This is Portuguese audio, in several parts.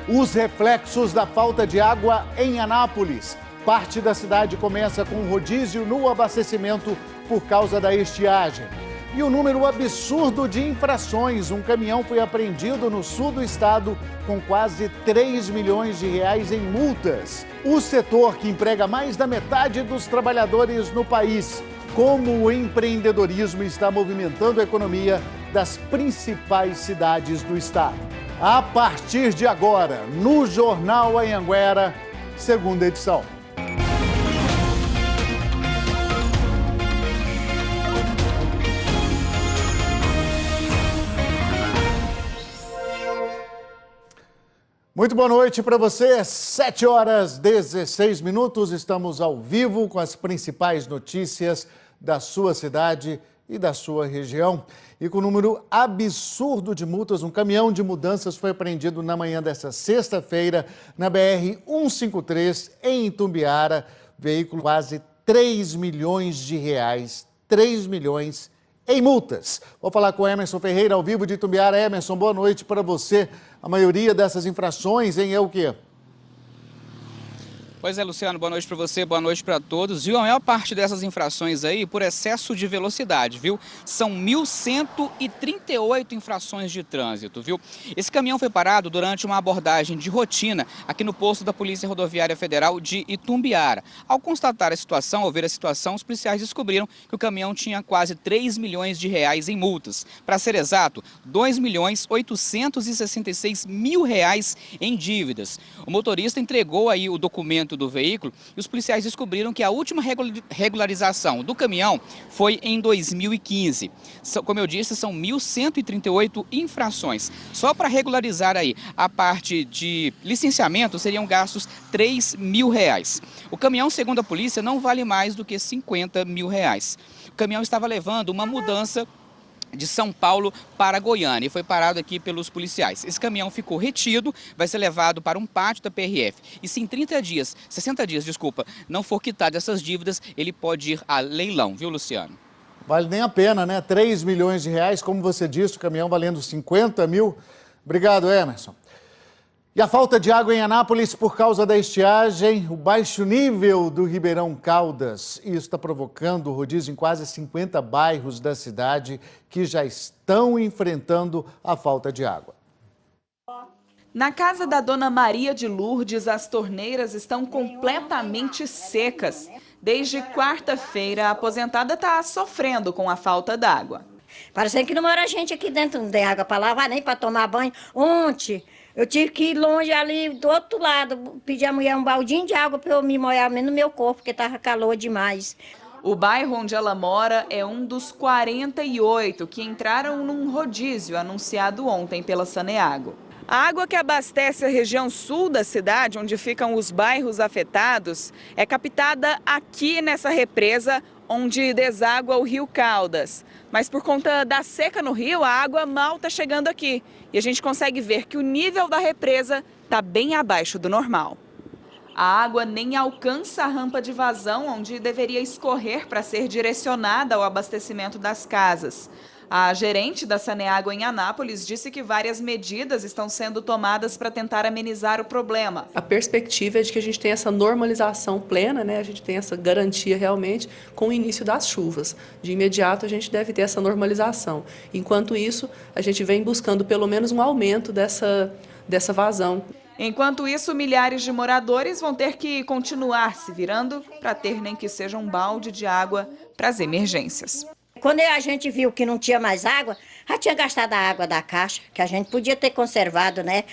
Os reflexos da falta de água em Anápolis. Parte da cidade começa com um rodízio no abastecimento por causa da estiagem. E o número absurdo de infrações. Um caminhão foi apreendido no sul do estado com quase 3 milhões de reais em multas. O setor que emprega mais da metade dos trabalhadores no país. Como o empreendedorismo está movimentando a economia das principais cidades do estado. A partir de agora, no Jornal Anhanguera, segunda edição. Muito boa noite para você, 7h16, estamos ao vivo com as principais notícias da sua cidade e da sua região. E com um número absurdo de multas, um caminhão de mudanças foi apreendido na manhã desta sexta-feira na BR-153 em Itumbiara, veículo quase 3 milhões de reais, 3 milhões em multas. Vou falar com Emerson Ferreira, ao vivo de Itumbiara. Emerson, boa noite para você. A maioria dessas infrações é o quê? Pois é, Luciano, boa noite para você, boa noite para todos. Viu, a maior parte dessas infrações aí por excesso de velocidade, viu? São 1.138 infrações de trânsito, viu? Esse caminhão foi parado durante uma abordagem de rotina aqui no posto da Polícia Rodoviária Federal de Itumbiara. Ao constatar a situação, ao ver a situação, os policiais descobriram que o caminhão tinha quase 3 milhões de reais em multas. Para ser exato, 2.866.000 reais em dívidas. O motorista entregou aí o documento do veículo e os policiais descobriram que a última regularização do caminhão foi em 2015. Como eu disse, são 1.138 infrações. Só para regularizar aí a parte de licenciamento seriam gastos 3 mil reais. O caminhão, segundo a polícia, não vale mais do que 50 mil reais. O caminhão estava levando uma mudança de São Paulo para Goiânia e foi parado aqui pelos policiais. Esse caminhão ficou retido, vai ser levado para um pátio da PRF. E se em 60 dias, não for quitado essas dívidas, ele pode ir a leilão, viu, Luciano? Vale nem a pena, né? 3 milhões de reais, como você disse, o caminhão valendo 50 mil. Obrigado, Emerson. E a falta de água em Anápolis por causa da estiagem, o baixo nível do Ribeirão Caldas. Isso está provocando rodízio em quase 50 bairros da cidade que já estão enfrentando a falta de água. Na casa da dona Maria de Lourdes, as torneiras estão completamente secas. Desde quarta-feira, a aposentada está sofrendo com a falta d'água. Parecendo que não mora gente aqui dentro, não tem água para lavar, nem para tomar banho. Ontem, eu tive que ir longe ali do outro lado, pedir à mulher um baldinho de água para eu me molhar no meu corpo, porque estava calor demais. O bairro onde ela mora é um dos 48 que entraram num rodízio anunciado ontem pela Saneago. A água que abastece a região sul da cidade, onde ficam os bairros afetados, é captada aqui nessa represa, onde deságua o Rio Caldas. Mas por conta da seca no rio, a água mal está chegando aqui. E a gente consegue ver que o nível da represa está bem abaixo do normal. A água nem alcança a rampa de vazão, onde deveria escorrer para ser direcionada ao abastecimento das casas. A gerente da Saneago em Anápolis disse que várias medidas estão sendo tomadas para tentar amenizar o problema. A perspectiva é de que a gente tenha essa normalização plena, né? A gente tem essa garantia realmente com o início das chuvas. De imediato a gente deve ter essa normalização. Enquanto isso, a gente vem buscando pelo menos um aumento dessa vazão. Enquanto isso, milhares de moradores vão ter que continuar se virando para ter nem que seja um balde de água para as emergências. Quando a gente viu que não tinha mais água, já tinha gastado a água da caixa, que a gente podia ter conservado, né?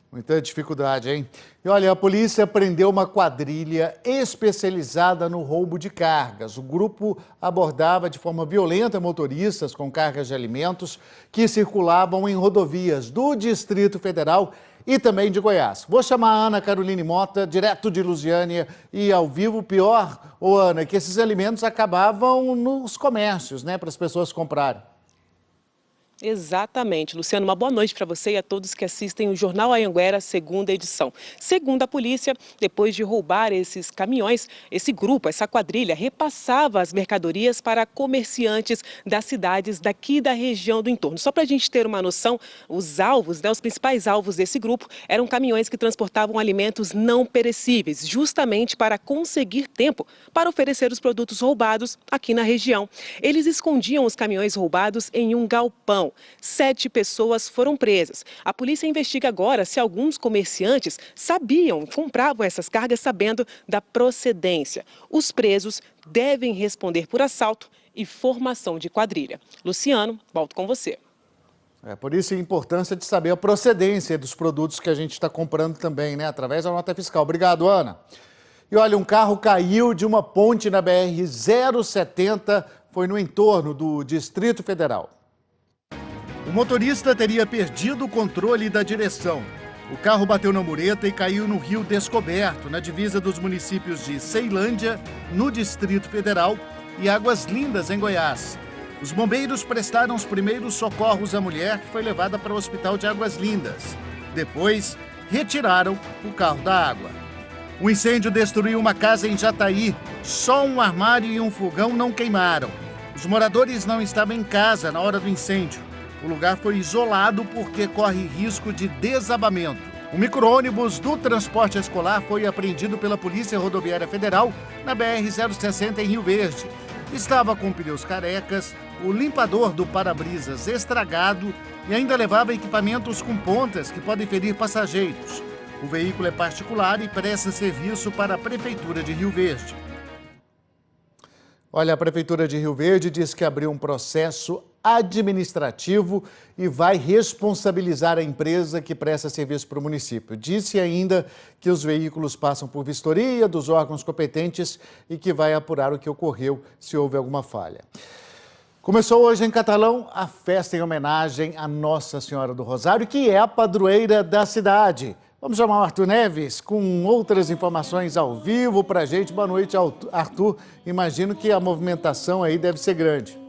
Muita dificuldade, hein? E olha, a polícia prendeu uma quadrilha especializada no roubo de cargas. O grupo abordava de forma violenta motoristas com cargas de alimentos que circulavam em rodovias do Distrito Federal e também de Goiás. Vou chamar a Ana Caroline Mota, direto de Lusiânia e ao vivo. Pior, Ana, é que esses alimentos acabavam nos comércios, né, para as pessoas comprarem. Exatamente. Luciano, uma boa noite para você e a todos que assistem o Jornal Anhanguera, segunda edição. Segundo a polícia, depois de roubar esses caminhões, esse grupo, essa quadrilha, repassava as mercadorias para comerciantes das cidades daqui da região do entorno. Só para a gente ter uma noção, os alvos, os principais alvos desse grupo eram caminhões que transportavam alimentos não perecíveis, justamente para conseguir tempo para oferecer os produtos roubados aqui na região. Eles escondiam os caminhões roubados em um galpão. 7 pessoas foram presas. A polícia investiga agora se alguns comerciantes compravam essas cargas sabendo da procedência. Os presos devem responder por assalto e formação de quadrilha. Luciano, volto com você. Por isso a importância de saber a procedência dos produtos que a gente está comprando também, né? Através da nota fiscal. Obrigado, Ana. E olha, um carro caiu de uma ponte na BR-070, foi no entorno do Distrito Federal. O motorista teria perdido o controle da direção. O carro bateu na mureta e caiu no Rio Descoberto, na divisa dos municípios de Ceilândia, no Distrito Federal, e Águas Lindas, em Goiás. Os bombeiros prestaram os primeiros socorros à mulher, que foi levada para o hospital de Águas Lindas. Depois, retiraram o carro da água. O incêndio destruiu uma casa em Jataí. Só um armário e um fogão não queimaram. Os moradores não estavam em casa na hora do incêndio. O lugar foi isolado porque corre risco de desabamento. O micro-ônibus do transporte escolar foi apreendido pela Polícia Rodoviária Federal na BR-060 em Rio Verde. Estava com pneus carecas, o limpador do para-brisas estragado e ainda levava equipamentos com pontas que podem ferir passageiros. O veículo é particular e presta serviço para a Prefeitura de Rio Verde. Olha, a Prefeitura de Rio Verde diz que abriu um processo administrativo e vai responsabilizar a empresa que presta serviço para o município. Disse ainda que os veículos passam por vistoria dos órgãos competentes e que vai apurar o que ocorreu se houve alguma falha. Começou hoje em Catalão a festa em homenagem à Nossa Senhora do Rosário, que é a padroeira da cidade. Vamos chamar o Arthur Neves com outras informações ao vivo para a gente. Boa noite, Arthur. Imagino que a movimentação aí deve ser grande.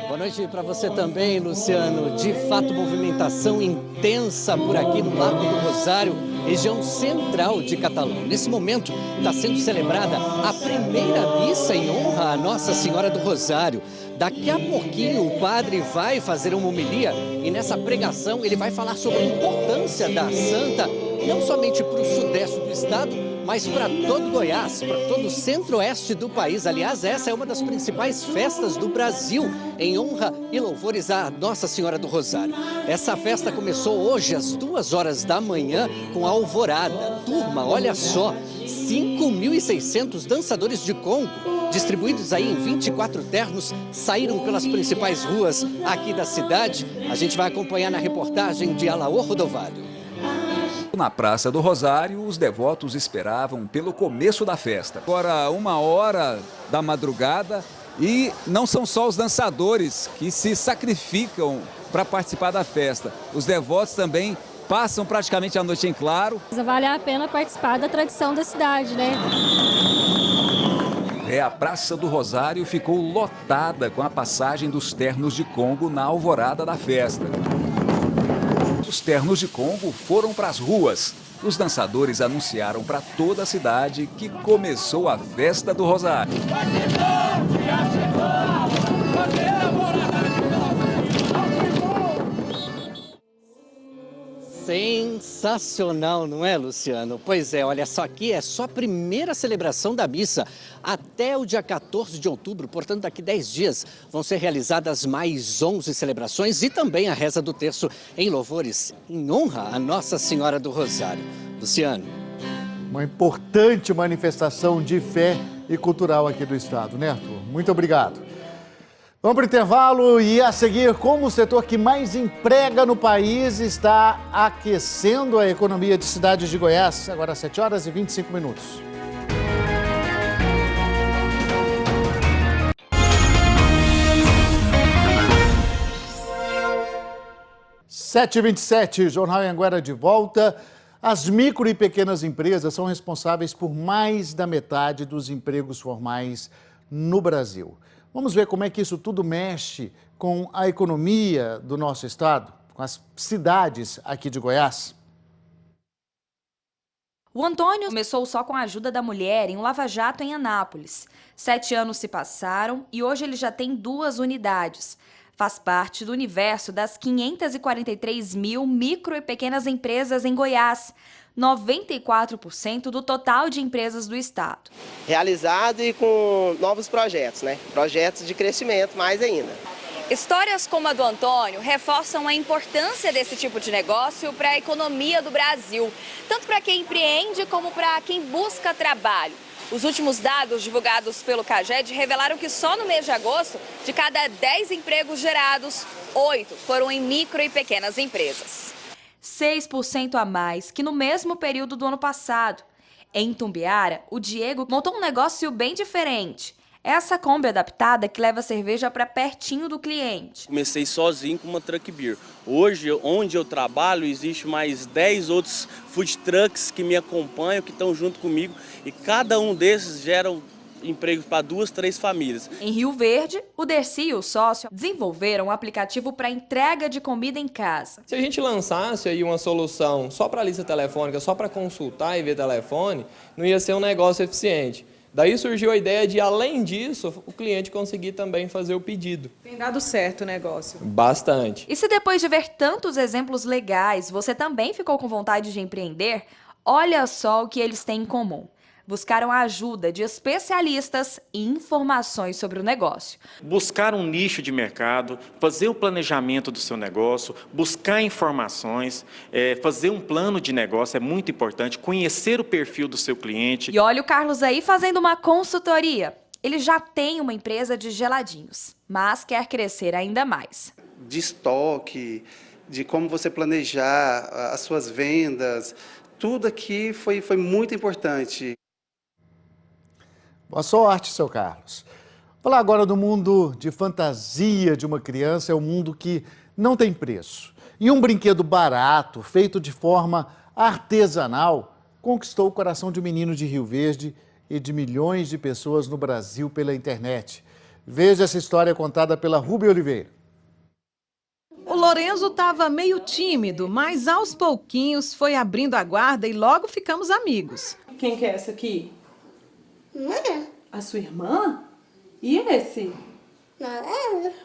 Boa noite para você também, Luciano. De fato, movimentação intensa por aqui no Largo do Rosário, região central de Catalão. Nesse momento está sendo celebrada a primeira missa em honra à Nossa Senhora do Rosário. Daqui a pouquinho o padre vai fazer uma homilia e nessa pregação ele vai falar sobre a importância da santa, não somente para o sudeste do estado, mas para todo Goiás, para todo o centro-oeste do país. Aliás, essa é uma das principais festas do Brasil, em honra e louvores à Nossa Senhora do Rosário. Essa festa começou hoje às 2 horas da manhã com a alvorada. Turma, olha só, 5.600 dançadores de Congo, distribuídos aí em 24 ternos, saíram pelas principais ruas aqui da cidade. A gente vai acompanhar na reportagem de Alaor Rodovalho. Na Praça do Rosário, os devotos esperavam pelo começo da festa. Agora, 1h da madrugada, e não são só os dançadores que se sacrificam para participar da festa. Os devotos também passam praticamente a noite em claro. Vale a pena participar da tradição da cidade, né? A Praça do Rosário ficou lotada com a passagem dos ternos de Congo na alvorada da festa. Os ternos de Congo foram para as ruas. Os dançadores anunciaram para toda a cidade que começou a festa do Rosário. Sensacional, não é, Luciano? Pois é, olha só, aqui é só a primeira celebração da missa. Até o dia 14 de outubro, portanto, daqui 10 dias, vão ser realizadas mais 11 celebrações e também a reza do terço em louvores, em honra à Nossa Senhora do Rosário. Luciano. Uma importante manifestação de fé e cultural aqui do estado, né, Arthur? Muito obrigado. Vamos para o intervalo e a seguir, como o setor que mais emprega no país está aquecendo a economia de cidades de Goiás. Agora 7 horas e 25 minutos. Sete e 27, Jornal Anhanguera de volta. As micro e pequenas empresas são responsáveis por mais da metade dos empregos formais no Brasil. Vamos ver como é que isso tudo mexe com a economia do nosso estado, com as cidades aqui de Goiás. O Antônio começou só com a ajuda da mulher em um lava-jato em Anápolis. 7 anos se passaram e hoje ele já tem 2 unidades. Faz parte do universo das 543 mil micro e pequenas empresas em Goiás, 94% do total de empresas do estado. Realizado e com novos projetos, né? Projetos de crescimento mais ainda. Histórias como a do Antônio reforçam a importância desse tipo de negócio para a economia do Brasil, tanto para quem empreende como para quem busca trabalho. Os últimos dados divulgados pelo CAGED revelaram que só no mês de agosto, de cada 10 empregos gerados, 8 foram em micro e pequenas empresas. 6% a mais que no mesmo período do ano passado. Em Itumbiara, o Diego montou um negócio bem diferente. Essa Kombi adaptada que leva a cerveja para pertinho do cliente. Comecei sozinho com uma truck beer. Hoje, onde eu trabalho, existe mais 10 outros food trucks que me acompanham, que estão junto comigo. E cada um desses gera emprego para 2, 3 famílias. Em Rio Verde, o Dercy e o sócio desenvolveram um aplicativo para entrega de comida em casa. Se a gente lançasse aí uma solução só para lista telefônica, só para consultar e ver telefone, não ia ser um negócio eficiente. Daí surgiu a ideia de, além disso, o cliente conseguir também fazer o pedido. Tem dado certo o negócio? Bastante. E se depois de ver tantos exemplos legais, você também ficou com vontade de empreender, olha só o que eles têm em comum. Buscaram a ajuda de especialistas e informações sobre o negócio. Buscar um nicho de mercado, fazer o planejamento do seu negócio, buscar informações, fazer um plano de negócio é muito importante, conhecer o perfil do seu cliente. E olha o Carlos aí fazendo uma consultoria. Ele já tem uma empresa de geladinhos, mas quer crescer ainda mais. De estoque, de como você planejar as suas vendas, tudo aqui foi muito importante. Boa sorte, seu Carlos. Falar agora do mundo de fantasia de uma criança é um mundo que não tem preço. E um brinquedo barato, feito de forma artesanal, conquistou o coração de um menino de Rio Verde e de milhões de pessoas no Brasil pela internet. Veja essa história contada pela Ruby Oliveira. O Lorenzo estava meio tímido, mas aos pouquinhos foi abrindo a guarda e logo ficamos amigos. Quem que é essa aqui? A sua irmã? E esse?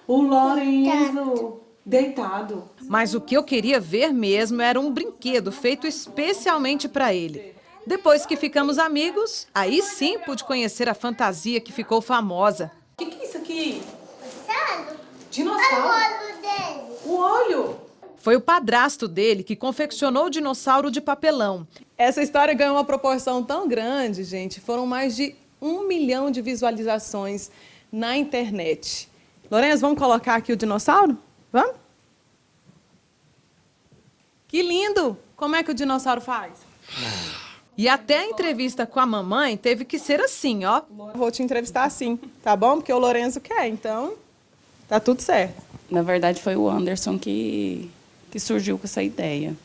O Lorenzo. Deitado. Mas o que eu queria ver mesmo era um brinquedo feito especialmente para ele. Depois que ficamos amigos, aí sim pude conhecer a fantasia que ficou famosa. O que é isso aqui? Dinossauro. O olho. Foi o padrasto dele que confeccionou o dinossauro de papelão. Essa história ganhou uma proporção tão grande, gente. Foram mais de 1 milhão de visualizações na internet. Lorenzo, vamos colocar aqui o dinossauro? Vamos? Que lindo! Como é que o dinossauro faz? E até a entrevista com a mamãe teve que ser assim, ó. Vou te entrevistar assim, tá bom? Porque o Lorenzo quer, então tá tudo certo. Na verdade, foi o Anderson que surgiu com essa ideia.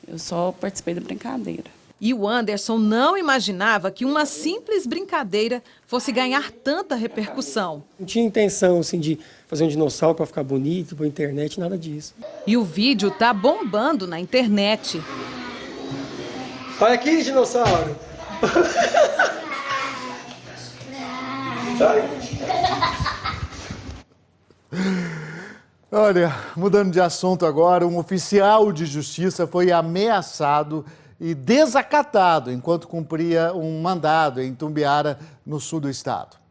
Eu só participei da brincadeira. E o Anderson não imaginava que uma simples brincadeira fosse ganhar tanta repercussão. Não tinha intenção assim, de fazer um dinossauro para ficar bonito, para a internet, nada disso. E o vídeo tá bombando na internet. Olha aqui, dinossauro! Olha, mudando de assunto agora, um oficial de justiça foi ameaçado e desacatado enquanto cumpria um mandado em Itumbiara, no sul do estado.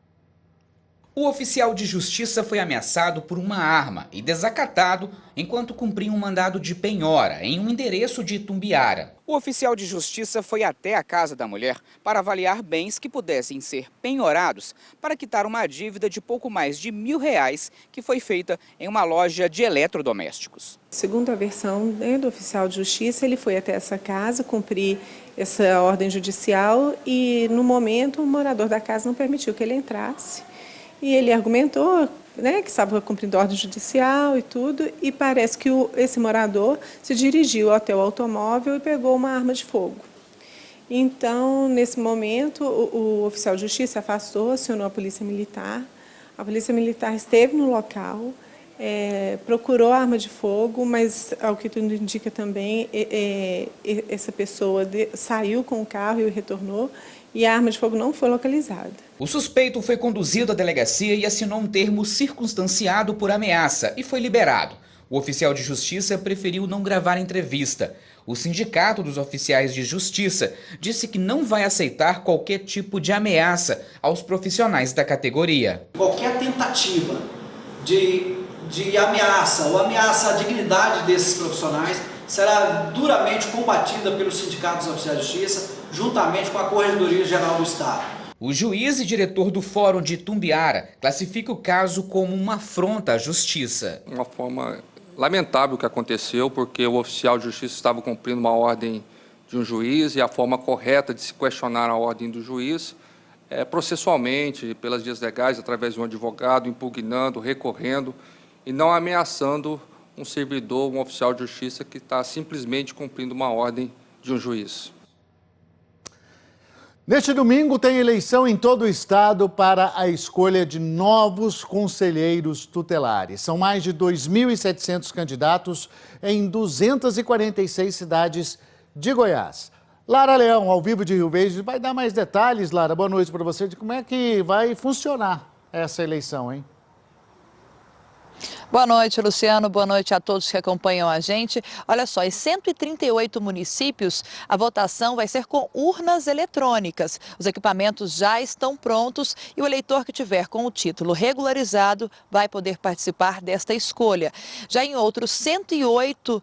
O oficial de justiça foi ameaçado por uma arma e desacatado enquanto cumpria um mandado de penhora em um endereço de Itumbiara. O oficial de justiça foi até a casa da mulher para avaliar bens que pudessem ser penhorados para quitar uma dívida de pouco mais de R$1.000 que foi feita em uma loja de eletrodomésticos. Segundo a versão do oficial de justiça, ele foi até essa casa cumprir essa ordem judicial e, no momento, o morador da casa não permitiu que ele entrasse. E ele argumentou, né, que estava cumprindo ordem judicial e tudo, e parece que esse morador se dirigiu até o automóvel e pegou uma arma de fogo. Então, nesse momento, o oficial de justiça afastou, acionou a polícia militar. A Polícia Militar esteve no local, procurou arma de fogo, mas, ao que tudo indica também, essa pessoa saiu com o carro e retornou, e a arma de fogo não foi localizada. O suspeito foi conduzido à delegacia e assinou um termo circunstanciado por ameaça e foi liberado. O oficial de justiça preferiu não gravar a entrevista. O Sindicato dos Oficiais de Justiça disse que não vai aceitar qualquer tipo de ameaça aos profissionais da categoria. Qualquer tentativa de ameaça ou ameaça à dignidade desses profissionais será duramente combatida pelos Sindicatos dos Oficiais de Justiça, juntamente com a Corregedoria Geral do Estado. O juiz e diretor do Fórum de Itumbiara classifica o caso como uma afronta à justiça. Uma forma lamentável que aconteceu, porque o oficial de justiça estava cumprindo uma ordem de um juiz e a forma correta de se questionar a ordem do juiz é processualmente, pelas vias legais, através de um advogado, impugnando, recorrendo e não ameaçando um servidor, um oficial de justiça que está simplesmente cumprindo uma ordem de um juiz. Neste domingo tem eleição em todo o estado para a escolha de novos conselheiros tutelares. São mais de 2.700 candidatos em 246 cidades de Goiás. Lara Leão, ao vivo de Rio Verde, vai dar mais detalhes, Lara. Boa noite para você, de como é que vai funcionar essa eleição, hein? Boa noite, Luciano. Boa noite a todos que acompanham a gente. Olha só, em 138 municípios, a votação vai ser com urnas eletrônicas. Os equipamentos já estão prontos e o eleitor que tiver com o título regularizado vai poder participar desta escolha. Já em outros 108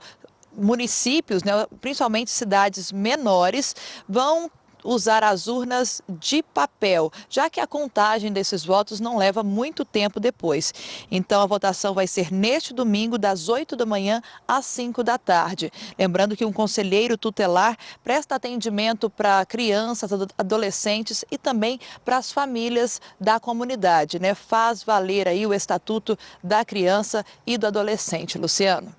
municípios, né, principalmente cidades menores, vão usar as urnas de papel, já que a contagem desses votos não leva muito tempo depois. Então a votação vai ser neste domingo, das 8 da manhã às 5 da tarde. Lembrando que um conselheiro tutelar presta atendimento para crianças, adolescentes e também para as famílias da comunidade, né? Faz valer aí o Estatuto da Criança e do Adolescente, Luciano.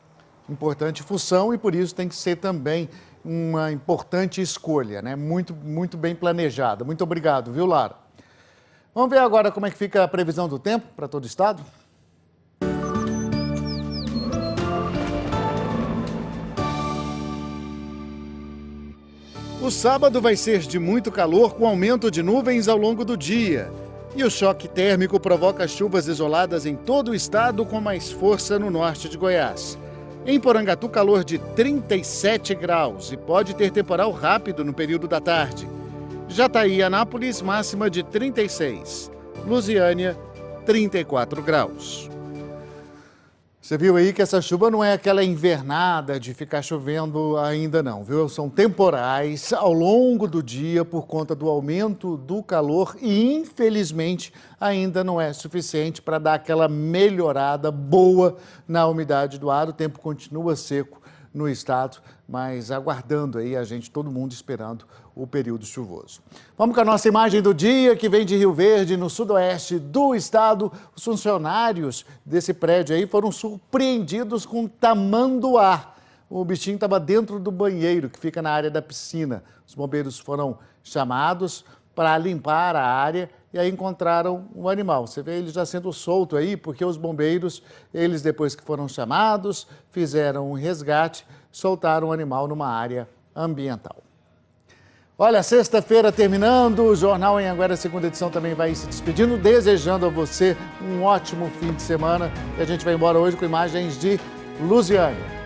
Importante função e por isso tem que ser também uma importante escolha, né? Muito bem planejada. Muito obrigado, viu, Lara? Vamos ver agora como é que fica a previsão do tempo para todo o estado? O sábado vai ser de muito calor com aumento de nuvens ao longo do dia. E o choque térmico provoca chuvas isoladas em todo o estado com mais força no norte de Goiás. Em Porangatu, calor de 37 graus e pode ter temporal rápido no período da tarde. Jataí e Anápolis, máxima de 36. Lusiânia, 34 graus. Você viu aí que essa chuva não é aquela invernada de ficar chovendo ainda não, viu? São temporais ao longo do dia por conta do aumento do calor e, infelizmente, ainda não é suficiente para dar aquela melhorada boa na umidade do ar. O tempo continua seco no estado, mas aguardando aí a gente, todo mundo esperando o período chuvoso. Vamos com a nossa imagem do dia, que vem de Rio Verde, no sudoeste do estado. Os funcionários desse prédio aí foram surpreendidos com tamanduá. O bichinho estava dentro do banheiro, que fica na área da piscina. Os bombeiros foram chamados para limpar a área e aí encontraram o animal. Você vê ele já sendo solto aí, porque os bombeiros, eles depois que foram chamados, fizeram um resgate, soltaram o animal numa área ambiental. Olha, sexta-feira terminando, o Jornal Anhanguera, segunda edição, também vai se despedindo, desejando a você um ótimo fim de semana. E a gente vai embora hoje com imagens de Lusiânia.